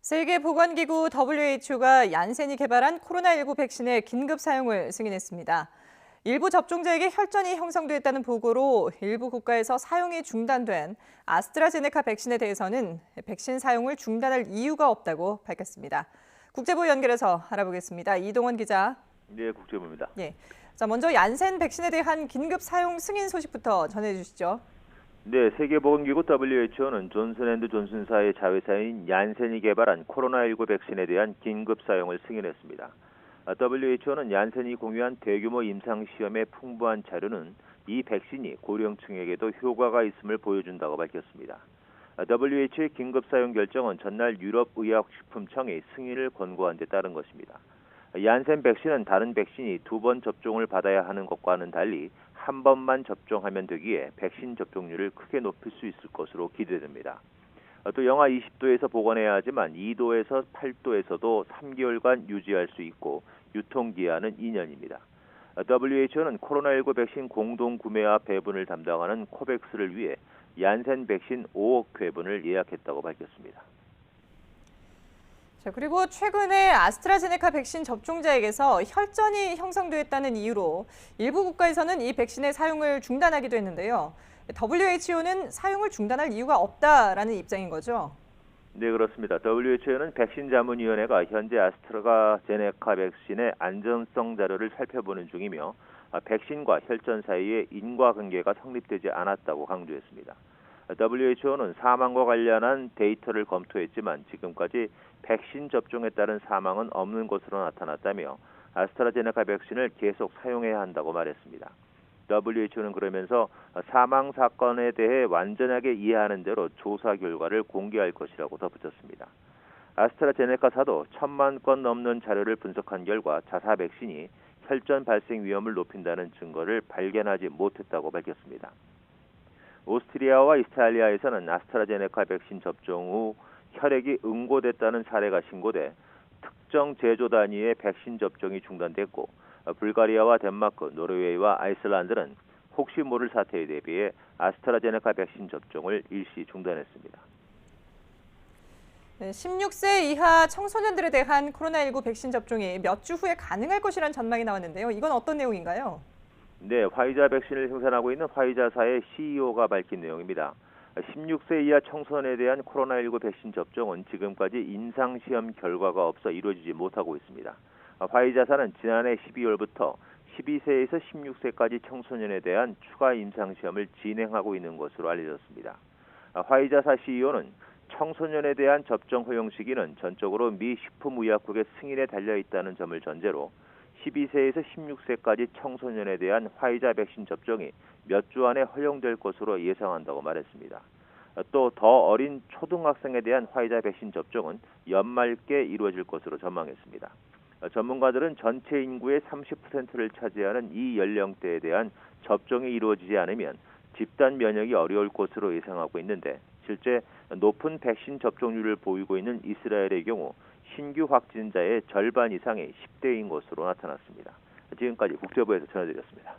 세계보건기구 WHO가 얀센이 개발한 코로나19 백신의 긴급 사용을 승인했습니다. 일부 접종자에게 혈전이 형성됐다는 보고로 일부 국가에서 사용이 중단된 아스트라제네카 백신에 대해서는 백신 사용을 중단할 이유가 없다고 밝혔습니다. 국제부 연결해서 알아보겠습니다. 이동원 기자. 네, 국제부입니다. 예. 자, 먼저 얀센 백신에 대한 긴급 사용 승인 소식부터 전해주시죠. 네, 세계보건기구 WHO는 존슨앤드존슨사의 자회사인 얀센이 개발한 코로나19 백신에 대한 긴급 사용을 승인했습니다. WHO는 얀센이 공유한 대규모 임상시험의 풍부한 자료는 이 백신이 고령층에게도 효과가 있음을 보여준다고 밝혔습니다. WHO의 긴급 사용 결정은 전날 유럽의약식품청이 승인을 권고한 데 따른 것입니다. 얀센 백신은 다른 백신이 2번 접종을 받아야 하는 것과는 달리 한 번만 접종하면 되기에 백신 접종률을 크게 높일 수 있을 것으로 기대됩니다. 또 영하 20도에서 보관해야 하지만 2도에서 8도에서도 3개월간 유지할 수 있고 유통기한은 2년입니다. WHO는 코로나19 백신 공동 구매와 배분을 담당하는 코백스를 위해 얀센 백신 5억 회분을 예약했다고 밝혔습니다. 자, 그리고 최근에 아스트라제네카 백신 접종자에게서 혈전이 형성됐다는 이유로 일부 국가에서는 이 백신의 사용을 중단하기도 했는데요. WHO는 사용을 중단할 이유가 없다라는 입장인 거죠? 네, 그렇습니다. WHO는 백신자문위원회가 현재 아스트라제네카 백신의 안전성 자료를 살펴보는 중이며 백신과 혈전 사이에 인과관계가 성립되지 않았다고 강조했습니다. WHO는 사망과 관련한 데이터를 검토했지만 지금까지 백신 접종에 따른 사망은 없는 것으로 나타났다며 아스트라제네카 백신을 계속 사용해야 한다고 말했습니다. WHO는 그러면서 사망 사건에 대해 완전하게 이해하는 대로 조사 결과를 공개할 것이라고 덧붙였습니다. 아스트라제네카사도 1,000만 건 넘는 자료를 분석한 결과 자사 백신이 혈전 발생 위험을 높인다는 증거를 발견하지 못했다고 밝혔습니다. 오스트리아와 이탈리아에서는 아스트라제네카 백신 접종 후 혈액이 응고됐다는 사례가 신고돼 특정 제조 단위의 백신 접종이 중단됐고 불가리아와 덴마크, 노르웨이와 아이슬란드는 혹시 모를 사태에 대비해 아스트라제네카 백신 접종을 일시 중단했습니다. 16세 이하 청소년들에 대한 코로나19 백신 접종이 몇 주 후에 가능할 것이라는 전망이 나왔는데요. 이건 어떤 내용인가요? 네, 화이자 백신을 생산하고 있는 화이자사의 CEO가 밝힌 내용입니다. 16세 이하 청소년에 대한 코로나19 백신 접종은 지금까지 임상시험 결과가 없어 이루어지지 못하고 있습니다. 화이자사는 지난해 12월부터 12세에서 16세까지 청소년에 대한 추가 임상시험을 진행하고 있는 것으로 알려졌습니다. 화이자사 CEO는 청소년에 대한 접종 허용 시기는 전적으로 미 식품의약국의 승인에 달려있다는 점을 전제로 12세에서 16세까지 청소년에 대한 화이자 백신 접종이 몇 주 안에 허용될 것으로 예상한다고 말했습니다. 또 더 어린 초등학생에 대한 화이자 백신 접종은 연말께 이루어질 것으로 전망했습니다. 전문가들은 전체 인구의 30%를 차지하는 이 연령대에 대한 접종이 이루어지지 않으면 집단 면역이 어려울 것으로 예상하고 있는데 실제 높은 백신 접종률을 보이고 있는 이스라엘의 경우 신규 확진자의 절반 이상이 10대인 것으로 나타났습니다. 지금까지 국제부에서 전해드렸습니다.